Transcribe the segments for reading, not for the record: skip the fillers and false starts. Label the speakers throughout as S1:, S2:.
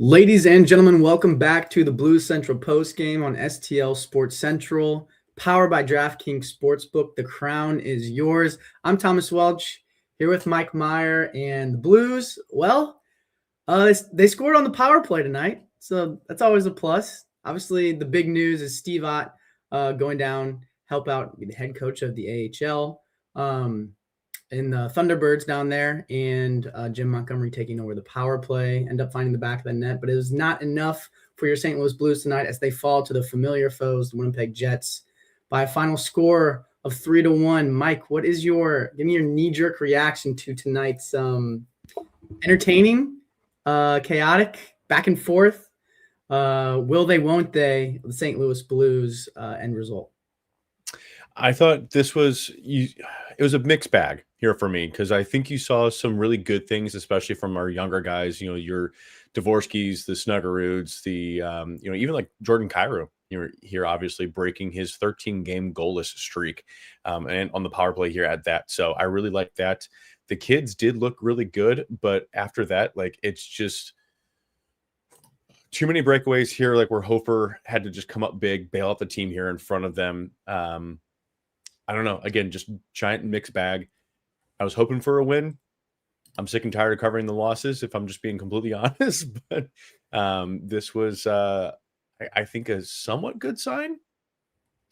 S1: Ladies and gentlemen, welcome back to the Blues Central Postgame on STL Sports Central, powered by DraftKings Sportsbook. The crown is yours. I'm Thomas Welch, here with Mike Meyer, and the Blues, they scored on the power play tonight, so that's always a plus. Obviously, the big news is Steve Ott going down, help out the head coach of the AHL. In the Thunderbirds down there, and Jim Montgomery taking over the power play, end up finding the back of the net, but it was not enough for your St. Louis Blues tonight as they fall to the familiar foes, the Winnipeg Jets, by a final score of 3-1. Mike, give me your knee-jerk reaction to tonight's entertaining, chaotic, back and forth, will they, won't they, the St. Louis Blues end result?
S2: I thought it was a mixed bag here for me, because I think you saw some really good things, especially from our younger guys, your Dvorskys, the Snuggeruds, even like Jordan Kyrou, here obviously breaking his 13-game goalless streak, and on the power play here at that. So I really like that. The kids did look really good, but after that, it's just too many breakaways here, where Hofer had to just come up big, bail out the team here in front of them. I don't know. Again, just giant mixed bag. I was hoping for a win. I'm sick and tired of covering the losses, if I'm just being completely honest. But this was, I think, a somewhat good sign,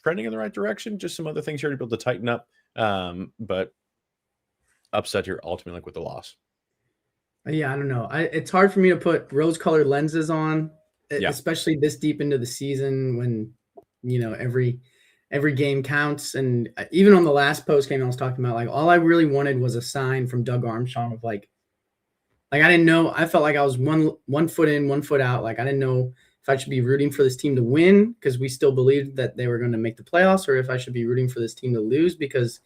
S2: trending in the right direction. Just some other things here to be able to tighten up. But upset here ultimately with the loss.
S1: Yeah, I don't know. It's hard for me to put rose-colored lenses on, especially this deep into the season when, every game counts. And even on the last post game I was talking about, all I really wanted was a sign from Doug Armstrong of I didn't know. I felt like I was one foot in, 1 foot out. I didn't know if I should be rooting for this team to win because we still believed that they were going to make the playoffs, or if I should be rooting for this team to lose because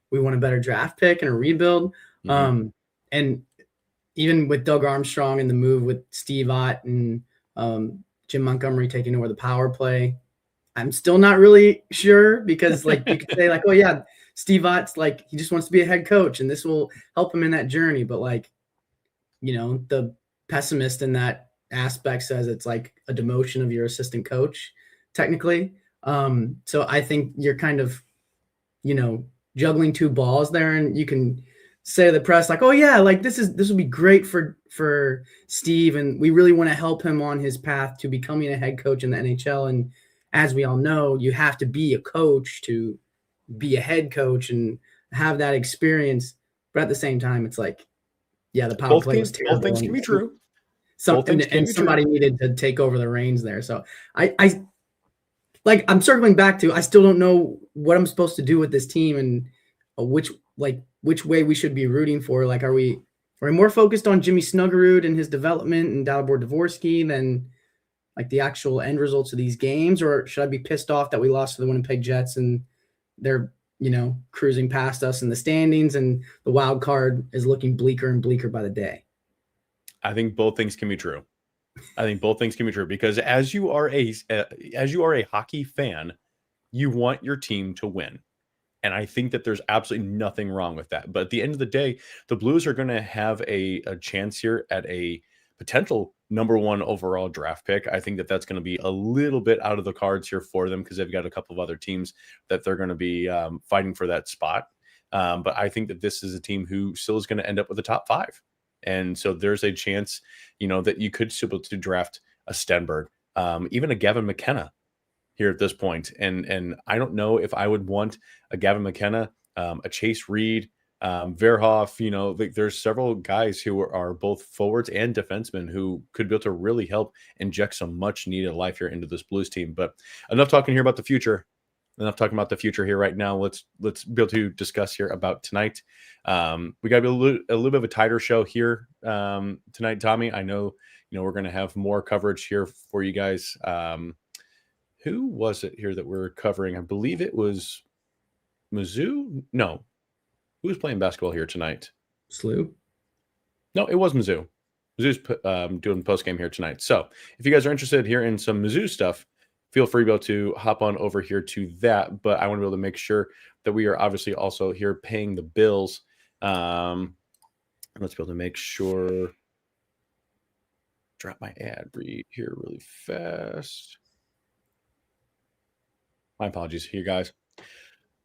S1: we want a better draft pick and a rebuild. Mm-hmm. And even with Doug Armstrong and the move with Steve Ott and Jim Montgomery taking over the power play, I'm still not really sure because you could say oh yeah, Steve Ott's he just wants to be a head coach and this will help him in that journey. But the pessimist in that aspect says it's a demotion of your assistant coach technically. So I think you're kind of, juggling two balls there, and you can say to the press oh yeah, this will be great for Steve, and we really want to help him on his path to becoming a head coach in the NHL. And as we all know, you have to be a coach to be a head coach and have that experience. But at the same time, it's the power play was terrible.
S2: Both things can be true.
S1: Somebody needed to take over the reins there. So I'm circling back to, I still don't know what I'm supposed to do with this team and which way we should be rooting for. Are we more focused on Jimmy Snuggerud and his development and Dalibor Dvorsky than the actual end results of these games? Or should I be pissed off that we lost to the Winnipeg Jets and they're, cruising past us in the standings and the wild card is looking bleaker and bleaker by the day?
S2: I think both things can be true. Because as you are a hockey fan, you want your team to win. And I think that there's absolutely nothing wrong with that. But at the end of the day, the Blues are going to have a chance here at a potential number 1 overall draft pick. I think that that's going to be a little bit out of the cards here for them because they've got a couple of other teams that they're going to be fighting for that spot. But I think that this is a team who still is going to end up with the top 5. And so there's a chance, that you could still be able to draft a Stenberg, even a Gavin McKenna here at this point. And I don't know if I would want a Gavin McKenna, a Chase Reed, Verhoff. There's several guys who are both forwards and defensemen who could be able to really help inject some much needed life here into this Blues team. But enough talking here about the future. Enough talking about the future here right now. Let's be able to discuss here about tonight. We got to be a little bit of a tighter show here tonight, Tommy. I know we're going to have more coverage here for you guys. Who was it here that we're covering? I believe it was Mizzou. No, who was playing basketball here tonight?
S1: SLU.
S2: No, it was Mizzou. Mizzou's doing post game here tonight. So if you guys are interested here in some Mizzou stuff, feel free to be able to hop on over here to that. But I want to be able to make sure that we are obviously also here paying the bills. Let's be able to make sure drop my ad read here really fast. My apologies here, guys.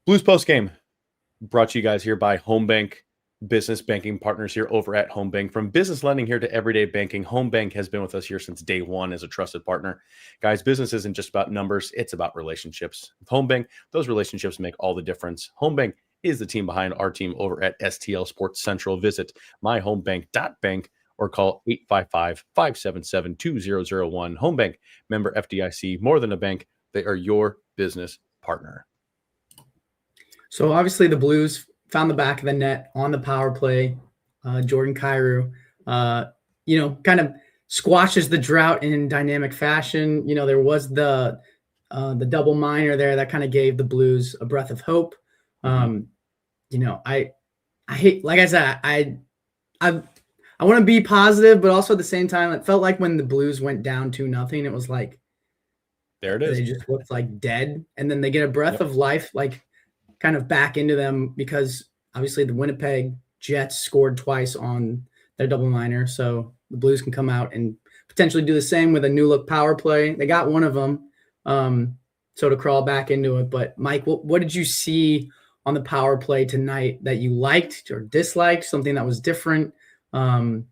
S2: Blues Postgame brought to you guys here by Home Bank, business banking partners here over at Home Bank. From business lending here to everyday banking, Home Bank has been with us here since day one as a trusted partner. Guys, business isn't just about numbers, it's about relationships. With Home Bank, those relationships make all the difference. Home Bank is the team behind our team over at STL Sports Central. Visit myhomebank.bank or call 855-577-2001. Home Bank, member FDIC, more than a bank, they are your business partner.
S1: So obviously the Blues found the back of the net on the power play. Jordan Kyrou, kind of squashes the drought in dynamic fashion. There was the double minor there that kind of gave the Blues a breath of hope. I hate, like I said, I want to be positive, but also at the same time, it felt like when the Blues went down 2-0, it was like,
S2: there it is.
S1: They just looked like dead. And then they get a breath of life, like kind of back into them, because obviously the Winnipeg Jets scored twice on their double minor. So the Blues can come out and potentially do the same with a new look power play. They got one of them. So to crawl back into it. But Mike, what did you see on the power play tonight that you liked or disliked, something that was different? Or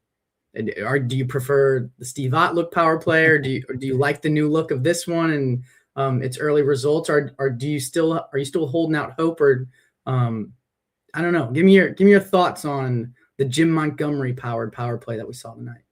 S1: do you prefer the Steve Ott look power play, or do you like the new look of this one and its early results? Or are you still holding out hope? Or I don't know. Give me your thoughts on the Jim Montgomery powered power play that we saw tonight.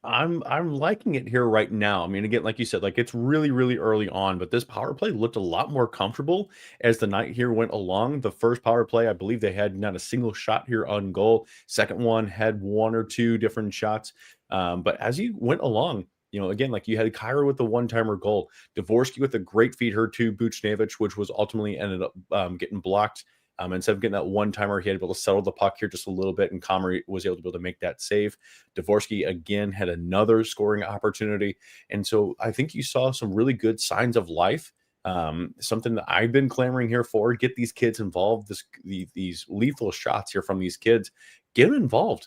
S2: I'm liking it here right now. I mean, again, like you said, like it's really, really early on, but this power play looked a lot more comfortable as the night here went along. The first power play, I believe they had not a single shot here on goal. Second one had one or two different shots. But as you went along, again, like you had Kyrou with the one-timer goal, Dvorsky with a great feed her to Buchnevich, which was ultimately ended up getting blocked. Instead of getting that one-timer, he had able to settle the puck here just a little bit, and Comrie was able to make that save. Dvorsky, again, had another scoring opportunity. And so I think you saw some really good signs of life, something that I've been clamoring here for. Get these kids involved, these lethal shots here from these kids. Get them involved.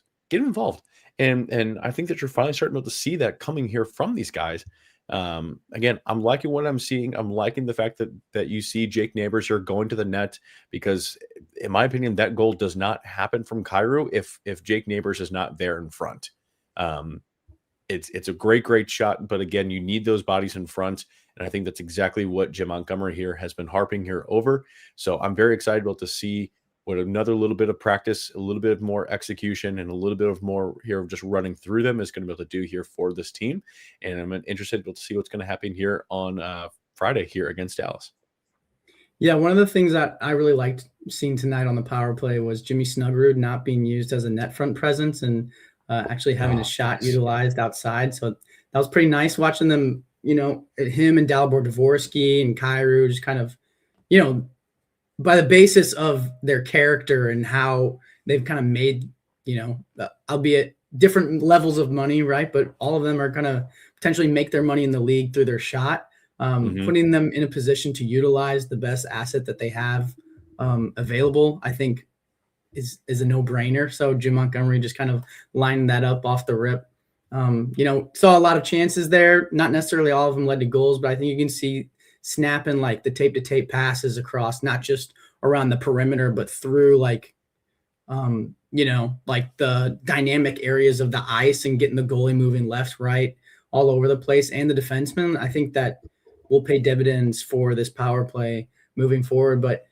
S2: And I think that you're finally starting to see that coming here from these guys. Again, I'm liking what I'm seeing. I'm liking the fact that you see Jake Neighbors here going to the net, because in my opinion, that goal does not happen from Kyrou if Jake Neighbors is not there in front. It's a great shot, but again, you need those bodies in front. And I think that's exactly what Jim Montgomery here has been harping here over. So I'm very excited about to see with another little bit of practice, a little bit more execution, and a little bit of more here of just running through them is going to be able to do here for this team. And I'm interested to see what's going to happen here on Friday here against Dallas.
S1: Yeah, one of the things that I really liked seeing tonight on the power play was Jimmy Snuggerud not being used as a net front presence and actually having a shot utilized outside. So that was pretty nice watching them, him and Dalibor, Dvorsky and Kyrou just kind of, by the basis of their character and how they've kind of made, albeit different levels of money, right? But all of them are going to potentially make their money in the league through their shot, putting them in a position to utilize the best asset that they have available, I think is a no-brainer. So Jim Montgomery just kind of lined that up off the rip. Saw a lot of chances there. Not necessarily all of them led to goals, but I think you can see snapping like the tape-to-tape passes across, not just around the perimeter, but through like the dynamic areas of the ice and getting the goalie moving left, right, all over the place, and the defenseman. I think that will pay dividends for this power play moving forward. But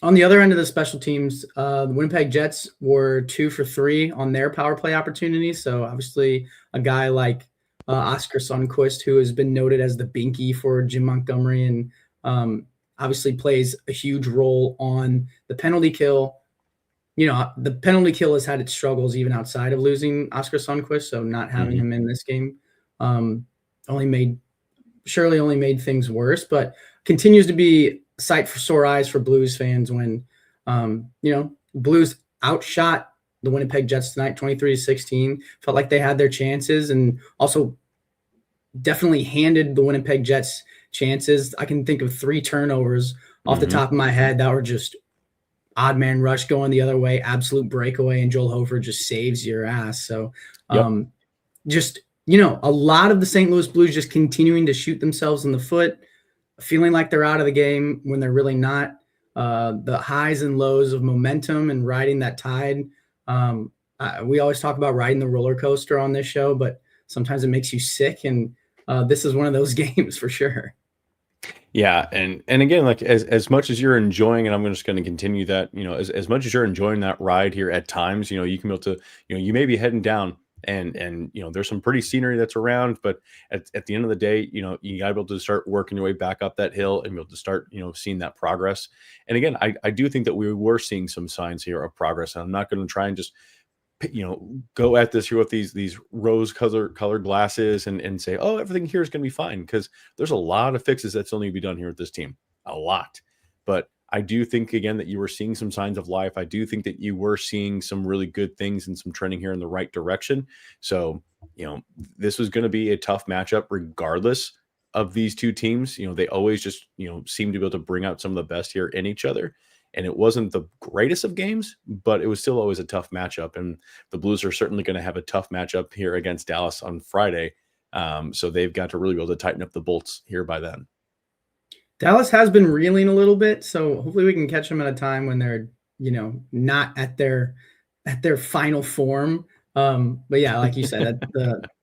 S1: on the other end of the special teams, the Winnipeg Jets were 2 for 3 on their power play opportunities. So obviously a guy like Oscar Sundqvist, who has been noted as the binky for Jim Montgomery, and obviously plays a huge role on the penalty kill. The penalty kill has had its struggles even outside of losing Oscar Sundqvist, so not having him in this game only made things worse, but continues to be a sight for sore eyes for Blues fans when Blues outshot the Winnipeg Jets tonight, 23-16. Felt like they had their chances, and also definitely handed the Winnipeg Jets chances. I can think of 3 turnovers off the top of my head that were just odd man rush going the other way, absolute breakaway, and Joel Hofer just saves your ass. So just a lot of the St. Louis Blues just continuing to shoot themselves in the foot, feeling like they're out of the game when they're really not. The highs and lows of momentum and riding that tide. We always talk about riding the roller coaster on this show, but sometimes it makes you sick. And this is one of those games for sure.
S2: Yeah, and again, like as much as you're enjoying, and I'm just going to continue that, as much as you're enjoying that ride here at times, you can be able to, you may be heading down and there's some pretty scenery that's around, but at the end of the day, you got to be able to start working your way back up that hill and be able to start, seeing that progress. And again, I do think that we were seeing some signs here of progress, and I'm not going to try and just go at this here with these rose colored glasses and say, oh, everything here is going to be fine, because there's a lot of fixes that's only be done here with this team, a lot. But I do think, again, that you were seeing some signs of life. I do think that you were seeing some really good things and some trending here in the right direction. So, this was going to be a tough matchup regardless of these two teams. They always just, seem to be able to bring out some of the best here in each other. And it wasn't the greatest of games, but it was still always a tough matchup. And the Blues are certainly going to have a tough matchup here against Dallas on Friday. So they've got to really be able to tighten up the bolts here by then.
S1: Dallas has been reeling a little bit, so hopefully we can catch them at a time when they're, not at their final form. But yeah, like you said,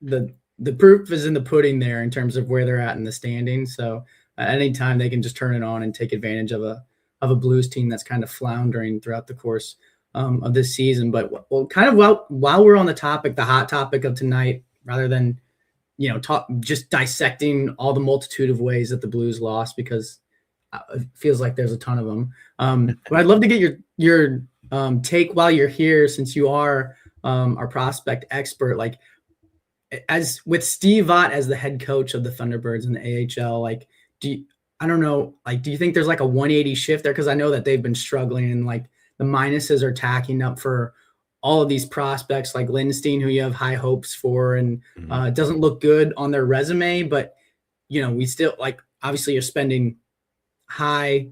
S1: the proof is in the pudding there in terms of where they're at in the standings. So anytime they can just turn it on and take advantage of a Blues team that's kind of floundering throughout the course of this season. But while we're on the hot topic of tonight, rather than just dissecting all the multitude of ways that the Blues lost, because it feels like there's a ton of them. But I'd love to get your take while you're here, since you are our prospect expert. Like, as with Steve Ott as the head coach of the Thunderbirds in the AHL, like, I don't know, like, do you think there's like a 180 shift there? Because I know that they've been struggling, and like the minuses are tacking up for all of these prospects like Lindstein, who you have high hopes for, and it doesn't look good on their resume. But, we still, like, obviously you're spending high,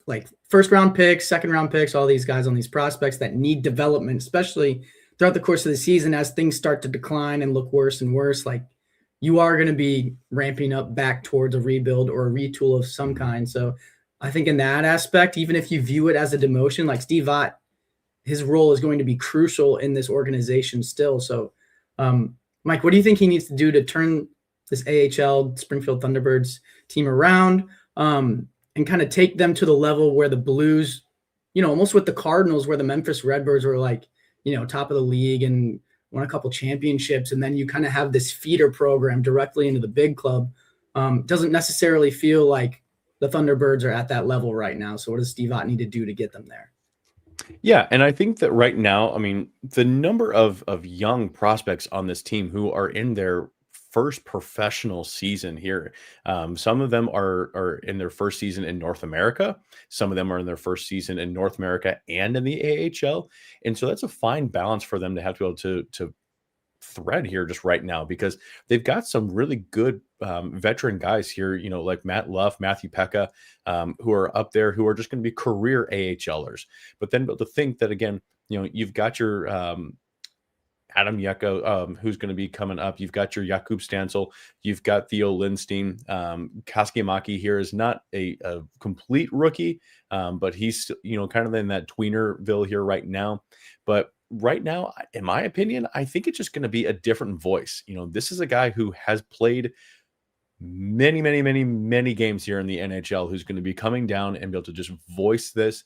S1: like, first round picks, second round picks, all these guys on these prospects that need development, especially throughout the course of the season as things start to decline and look worse and worse. Like, you are going to be ramping up back towards a rebuild or a retool of some kind. So I think in that aspect, even if you view it as a demotion, like Steve Ott, his role is going to be crucial in this organization still. So, Mike, what do you think he needs to do to turn this AHL Springfield Thunderbirds team around and kind of take them to the level where the Blues, almost with the Cardinals, where the Memphis Redbirds were like, top of the league and won a couple championships, and then you kind of have this feeder program directly into the big club. Doesn't necessarily feel like the Thunderbirds are at that level right now. So what does Steve Ott need to do to get them there?
S2: Yeah, and I think that right now, I mean, the number of young prospects on this team who are in their first professional season here. Some of them are in their first season in North America. Some of them are in their first season in North America and in the AHL. And so that's a fine balance for them to have to be able to thread here just right now, because they've got some really good veteran guys here, like Matt Luff, Matthew Pekka, who are up there, who are just going to be career AHLers. But then to think that, again, you've got your Adam Yeko, who's going to be coming up. You've got your Jakub Stansel. You've got Theo Lindstein. Kaskiamaki here is not a complete rookie, but he's, kind of in that tweenerville here right now. But right now, in my opinion, I think it's just going to be a different voice. This is a guy who has played many, many, many, many games here in the NHL, who's going to be coming down and be able to just voice this,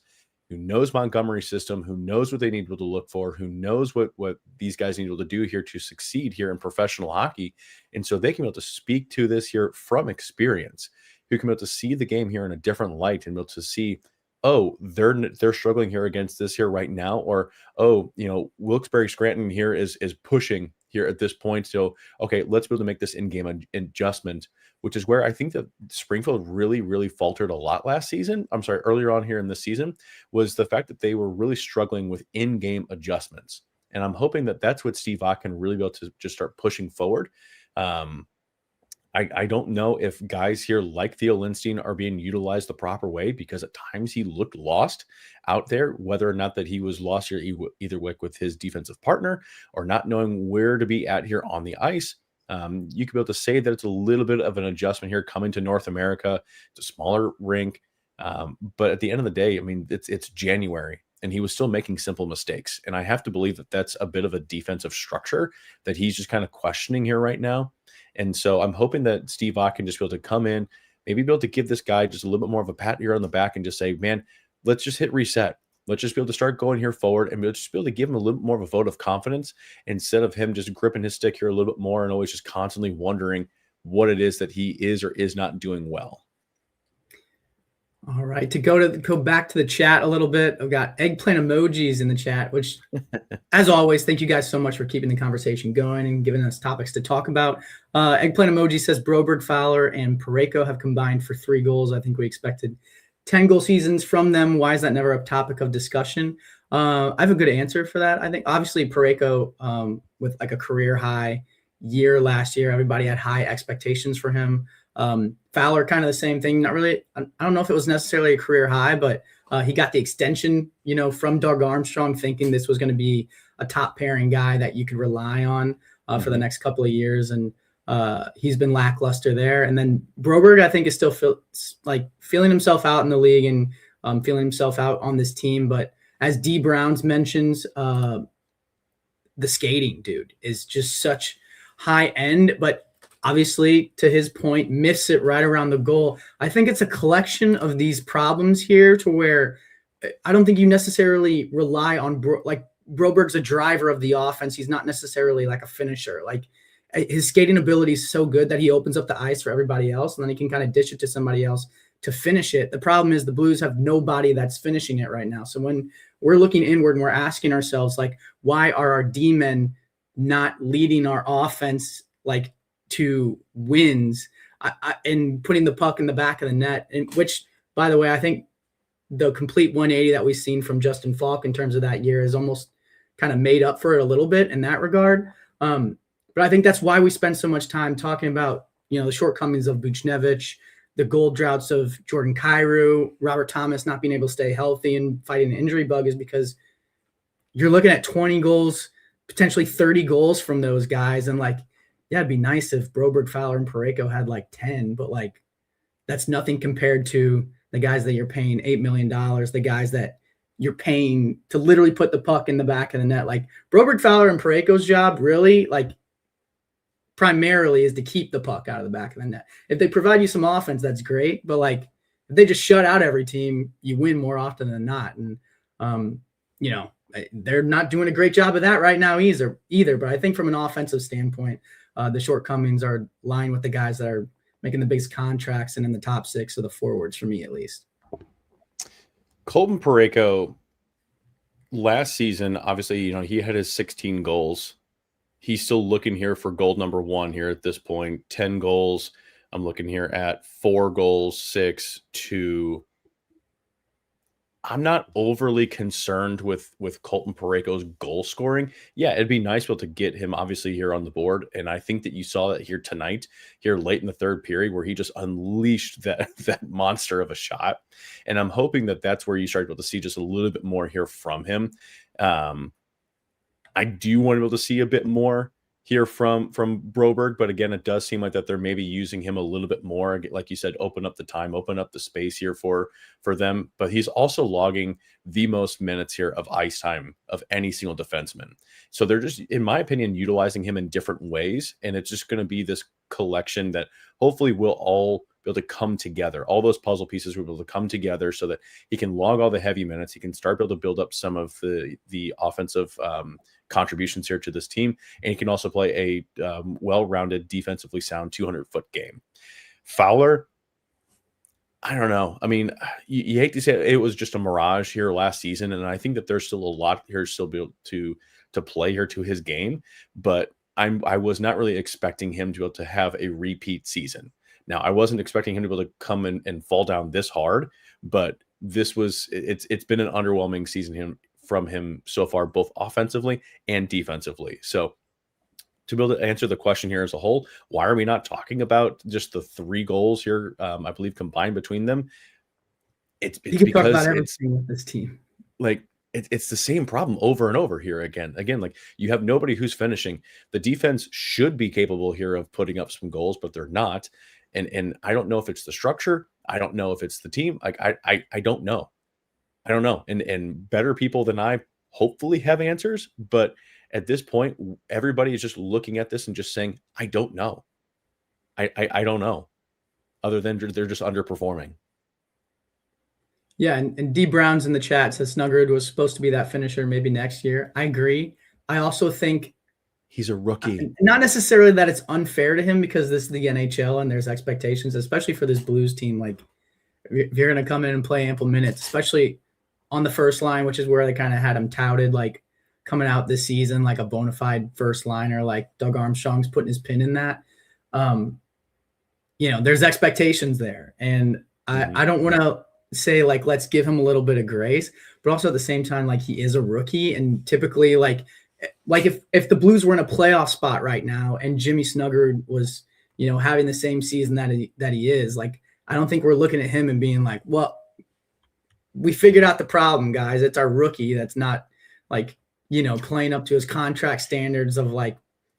S2: who knows Montgomery's system, who knows what they need to look for, who knows what these guys need to do here to succeed here in professional hockey. And so they can be able to speak to this here from experience, who can be able to see the game here in a different light and be able to see, oh, they're struggling here against this here right now, or, oh, Wilkes-Barre Scranton here is pushing here at this point. So, okay, let's be able to make this in-game adjustment, which is where I think that Springfield really, really faltered a lot last season. I'm sorry, earlier on here in this season, was the fact that they were really struggling with in-game adjustments. And I'm hoping that that's what Steve Ott can really be able to just start pushing forward. I don't know if guys here like Theo Lindstein are being utilized the proper way, because at times he looked lost out there, whether or not that he was lost here either with his defensive partner or not knowing where to be at here on the ice. You could be able to say that it's a little bit of an adjustment here coming to North America. It's a smaller rink. But at the end of the day, I mean, it's January and he was still making simple mistakes. And I have to believe that that's a bit of a defensive structure that he's just kind of questioning here right now. And so I'm hoping that Steve Ott can just be able to come in, maybe be able to give this guy just a little bit more of a pat here on the back and just say, man, let's just hit reset. Let's just be able to start going here forward and just be able to give him a little more of a vote of confidence instead of him just gripping his stick here a little bit more and always just constantly wondering what it is that he is or is not doing well.
S1: All right, to go back to the chat a little bit, I've got eggplant emojis in the chat, which, as always, thank you guys so much for keeping the conversation going and giving us topics to talk about. Eggplant emoji says Broberg, Fowler, and Parayko have combined for 3 goals. I think we expected 10 goal seasons from them. Why is that never a topic of discussion? I have a good answer for that. I think obviously Parayko, with like a career high year last year, everybody had high expectations for him. Fowler, kind of the same thing. Not really. I don't know if it was necessarily a career high, but he got the extension, from Doug Armstrong, thinking this was going to be a top pairing guy that you could rely on for the next couple of years. And he's been lackluster there. And then Broberg, I think, is still feeling himself out in the league and feeling himself out on this team. But as D Browns mentions, the skating, dude, is just such high end, but obviously, to his point, miss it right around the goal. I think it's a collection of these problems here to where I don't think you necessarily rely on Broberg's a driver of the offense. He's not necessarily like a finisher. Like his skating ability is so good that he opens up the ice for everybody else, and then he can kind of dish it to somebody else to finish it. The problem is the Blues have nobody that's finishing it right now. So when we're looking inward and we're asking ourselves, like, why are our D-men not leading our offense to wins and putting the puck in the back of the net, and which, by the way, I think the complete 180 that we've seen from Justin Falk in terms of that year is almost kind of made up for it a little bit in that regard. But I think that's why we spend so much time talking about, the shortcomings of Buchnevich, the goal droughts of Jordan Kyrou, Robert Thomas not being able to stay healthy and fighting an injury bug, is because you're looking at 20 goals, potentially 30 goals from those guys. And yeah, it'd be nice if Broberg, Fowler, and Parayko had 10, but that's nothing compared to the guys that you're paying $8 million, the guys that you're paying to literally put the puck in the back of the net. Broberg, Fowler, and Parayko's job really, primarily is to keep the puck out of the back of the net. If they provide you some offense, that's great, but if they just shut out every team, you win more often than not. And, they're not doing a great job of that right now either. But I think from an offensive standpoint, the shortcomings are lying with the guys that are making the biggest contracts and in the top 6 of the forwards, for me at least.
S2: Colton Parayko, last season, obviously, he had his 16 goals. He's still looking here for goal number 1 here at this point. 10 goals. I'm looking here at 4 goals, 6, 2. I'm not overly concerned with Colton Parayko's goal scoring. Yeah, it'd be nice to be able to get him obviously here on the board. And I think that you saw that here tonight, here late in the third period, where he just unleashed that monster of a shot. And I'm hoping that that's where you start to be able to see just a little bit more here from him. I do want to be able to see a bit more here from Broberg, but again, it does seem like that they're maybe using him a little bit more. Like you said, open up the time, open up the space here for them. But he's also logging the most minutes here of ice time of any single defenseman. So they're just, in my opinion, utilizing him in different ways. And it's just going to be this collection that hopefully will all be able to come together. All those puzzle pieces will be able to come together so that he can log all the heavy minutes. He can start able to build up some of the offensive contributions here to this team. And he can also play a well-rounded, defensively sound 200-foot game. Fowler, I don't know. I mean, you hate to say it was just a mirage here last season. And I think that there's still a lot here still be able to play here to his game. But I was not really expecting him to be able to have a repeat season. Now, I wasn't expecting him to be able to come in and fall down this hard, but it's been an underwhelming season from him so far, both offensively and defensively. So to be able to answer the question here as a whole, why are we not talking about just the 3 goals here, I believe, combined between them? It's
S1: you can talk about everything with this team.
S2: it's the same problem over and over here again. Like you have nobody who's finishing. The defense should be capable here of putting up some goals, but they're not. And I don't know if it's the structure. I don't know if it's the team. Like I don't know. I don't know. And better people than I hopefully have answers. But at this point, everybody is just looking at this and just saying, I don't know. I don't know. Other than they're just underperforming.
S1: Yeah, and D Brown's in the chat says Snuggerud was supposed to be that finisher maybe next year. I agree. I also think
S2: he's a rookie.
S1: Not necessarily that it's unfair to him because this is the NHL and there's expectations, especially for this Blues team. Like if you're going to come in and play ample minutes, especially on the first line, which is where they kind of had him touted, like coming out this season, like a bona fide first liner, like Doug Armstrong's putting his pin in that. There's expectations there. And I don't want to say like, let's give him a little bit of grace, but also at the same time, like he is a rookie. And typically like if the Blues were in a playoff spot right now and Jimmy Snuggerud was, having the same season that he is, like, I don't think we're looking at him and being like, well, we figured out the problem, guys. It's our rookie that's not like, playing up to his contract standards of like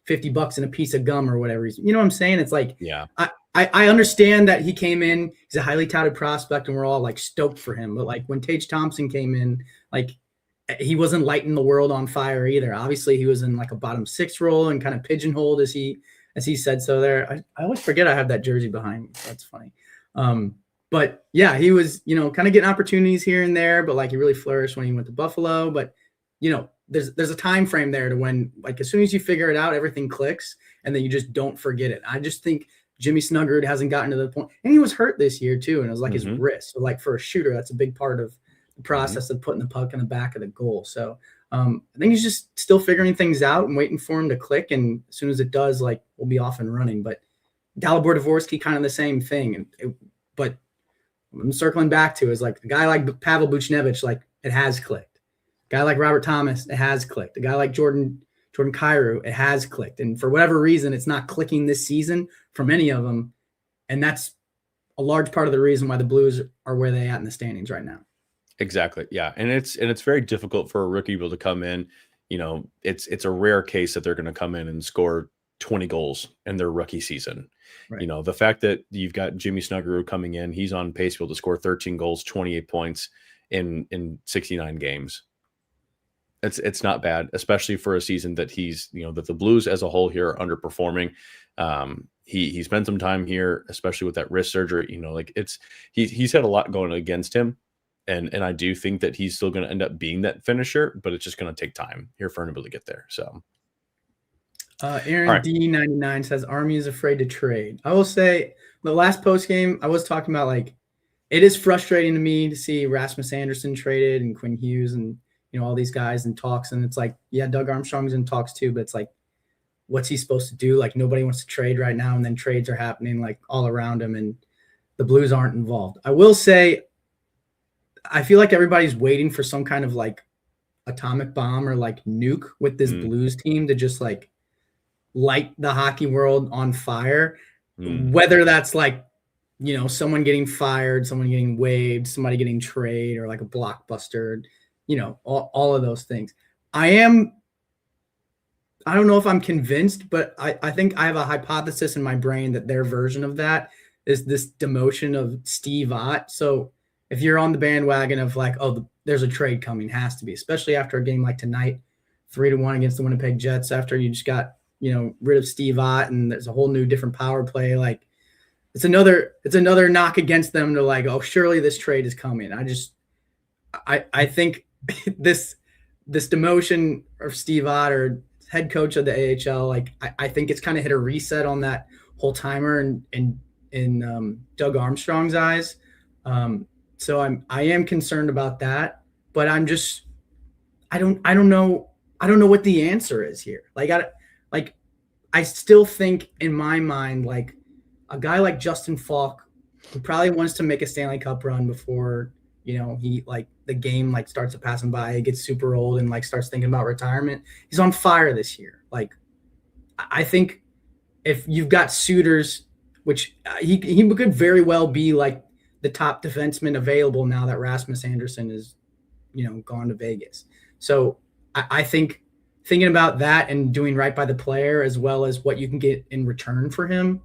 S1: $50 and a piece of gum or whatever. You know what I'm saying? It's like,
S2: yeah,
S1: I understand that he came in, he's a highly touted prospect and we're all like stoked for him. But like when Tage Thompson came in, like he wasn't lighting the world on fire either. Obviously he was in like a bottom six role and kind of pigeonholed as he said so there. I always forget I have that jersey behind me. So that's funny. But yeah, he was, kind of getting opportunities here and there, but like he really flourished when he went to Buffalo. But, there's a time frame there to when, like, as soon as you figure it out, everything clicks and then you just don't forget it. I just think Jimmy Snuggerud hasn't gotten to the point, and he was hurt this year too. And it was like his wrist. So like for a shooter, that's a big part of the process of putting the puck in the back of the goal. So I think he's just still figuring things out and waiting for him to click. And as soon as it does, like we'll be off and running. But Dalibor, Dvorsky, kind of the same thing. But I'm circling back to is like a guy like Pavel Buchnevich, like it has clicked. A guy like Robert Thomas, it has clicked. A guy like Jordan Kyrou, it has clicked. And for whatever reason, it's not clicking this season from any of them. And that's a large part of the reason why the Blues are where they at in the standings right now.
S2: Exactly. Yeah. And it's very difficult for a rookie to come in. It's a rare case that they're going to come in and score 20 goals in their rookie season. Right. The fact that you've got Jimmy Snuggerud coming in, he's on pace to be able to score 13 goals, 28 points in 69 games. It's not bad, especially for a season that he's, that the Blues as a whole here are underperforming. He spent some time here, especially with that wrist surgery. Like he's had a lot going against him. And I do think that he's still going to end up being that finisher, but it's just going to take time here for him to get there. So
S1: Aaron right. D99 says Army is afraid to trade. I will say the last post game I was talking about, like, it is frustrating to me to see Rasmus Anderson traded and Quinn Hughes and, all these guys in talks. And it's like, yeah, Doug Armstrong's in talks too, but it's like, what's he supposed to do? Like nobody wants to trade right now. And then trades are happening like all around him and the Blues aren't involved. I will say, I feel like everybody's waiting for some kind of like atomic bomb or like nuke with this Blues team to just like light the hockey world on fire. Whether that's like, someone getting fired, someone getting waived, somebody getting traded, or like a blockbuster, all of those things. I don't know if I'm convinced, but I think I have a hypothesis in my brain that their version of that is this demotion of Steve Ott. So if you're on the bandwagon of like, oh, there's a trade coming, has to be, especially after a game like tonight, 3-1 against the Winnipeg Jets, after you just got, rid of Steve Ott and there's a whole new different power play. Like it's another knock against them to like, oh, surely this trade is coming. I think this demotion of Steve Ott or head coach of the AHL, like I think it's kind of hit a reset on that whole timer in Doug Armstrong's eyes. So I am concerned about that, but I don't know what the answer is here. I still think in my mind, like a guy like Justin Falk, who probably wants to make a Stanley Cup run before, he like the game like starts to pass him by, he gets super old and like starts thinking about retirement. He's on fire this year. Like I think if you've got suitors, which he could very well be like the top defenseman available now that Rasmus Anderson is, gone to Vegas. So I think thinking about that and doing right by the player, as well as what you can get in return for him,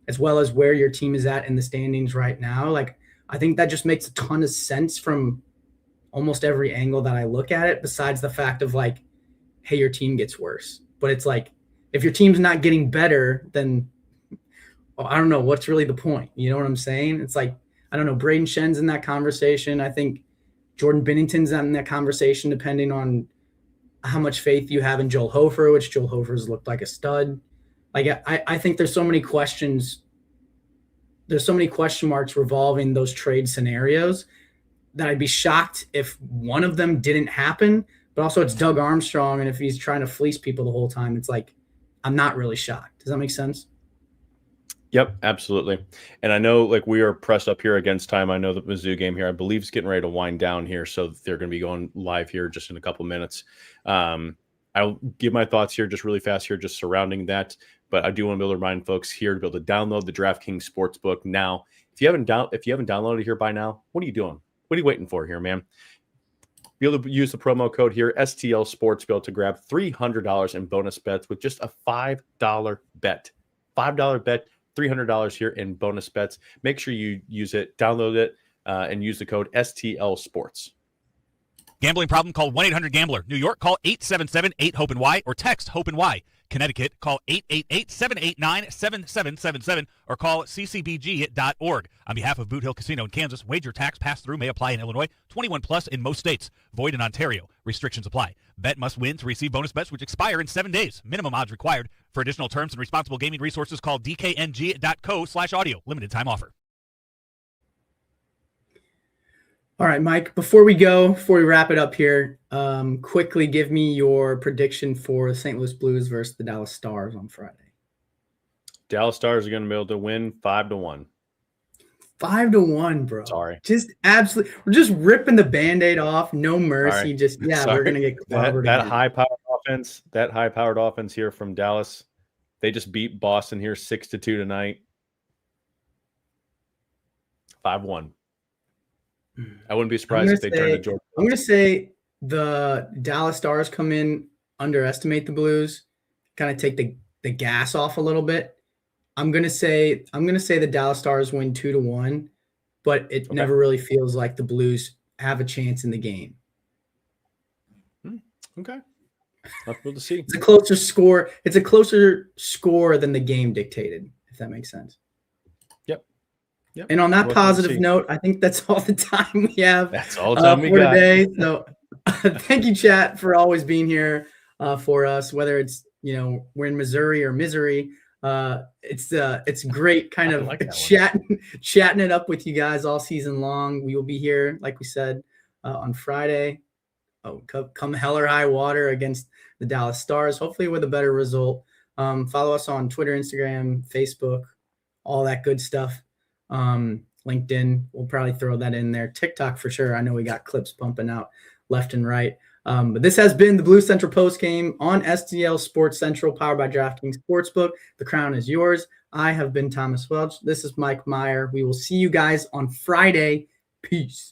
S1: as well as where your team is at in the standings right now, like I think that just makes a ton of sense from almost every angle that I look at it, besides the fact of like, hey, your team gets worse. But it's like, if your team's not getting better, then I don't know what's really the point. You know what I'm saying? It's like, I don't know, Braden Shen's in that conversation. I think Jordan Binnington's in that conversation, depending on how much faith you have in Joel Hofer, which Joel Hofer's looked like a stud. Like, I think there's so many questions. There's so many question marks revolving those trade scenarios that I'd be shocked if one of them didn't happen. But also it's Doug Armstrong, and if he's trying to fleece people the whole time, it's like, I'm not really shocked. Does that make sense?
S2: Yep, absolutely. And I know like we are pressed up here against time. I know the Mizzou game here, I believe, is getting ready to wind down here. So they're going to be going live here just in a couple minutes. I'll give my thoughts here just really fast here, just surrounding that. But I do want to be able to remind folks here to be able to download the DraftKings Sportsbook now. If you haven't downloaded here by now, what are you doing? What are you waiting for here, man? Be able to use the promo code here, STL Sports, be able to grab $300 in bonus bets with just a $5 bet. $5 bet, $300 here in bonus bets. Make sure you use it, download it, and use the code STL Sports.
S3: Gambling problem? Call 1-800-GAMBLER. New York, call 877-8-HOPE-NY or text HOPE-NY. Connecticut, call 888-789-7777 or call ccbg.org. On behalf of Boot Hill Casino in Kansas, wager tax pass-through may apply in Illinois, 21 plus in most states. Void in Ontario. Restrictions apply. Bet must win to receive bonus bets which expire in 7 days. Minimum odds required. For additional terms and responsible gaming resources, call dkng.co/audio. Limited time offer.
S1: All right, Mike, before we wrap it up here, quickly give me your prediction for the St. Louis Blues versus the Dallas Stars on Friday.
S2: Dallas Stars are going to be able to win 5-1.
S1: 5-1, bro.
S2: Sorry.
S1: Just absolutely. We're just ripping the Band-Aid off. No mercy. Right. Just, yeah, Sorry. We're going to get clobbered.
S2: That high-powered offense here from Dallas, they just beat Boston here 6-2 tonight. 5-1. I wouldn't be surprised if they turned to Jordan.
S1: I'm going to say the Dallas Stars come in, underestimate the Blues, kind of take the gas off a little bit. I'm going to say the Dallas Stars win 2-1, but it never really feels like the Blues have a chance in the game.
S2: Okay. We'll to see.
S1: It's a closer score. It's a closer score than the game dictated, if that makes sense.
S2: Yep.
S1: And on that positive note, I think that's all the time we have.
S2: That's all the time we got
S1: today. So thank you, chat, for always being here for us, whether it's, we're in Missouri or misery. It's great kind of chatting it up with you guys all season long. We will be here, like we said, on Friday. Come hell or high water against the Dallas Stars, hopefully with a better result. Follow us on Twitter, Instagram, Facebook, all that good stuff. LinkedIn, we'll probably throw that in there. TikTok for sure. I know we got clips pumping out left and right. But this has been the Blue Central Postgame on STL Sports Central, powered by DraftKings Sportsbook. The crown is yours. I have been Thomas Welch. This is Mike Meyer. We will see you guys on Friday. Peace.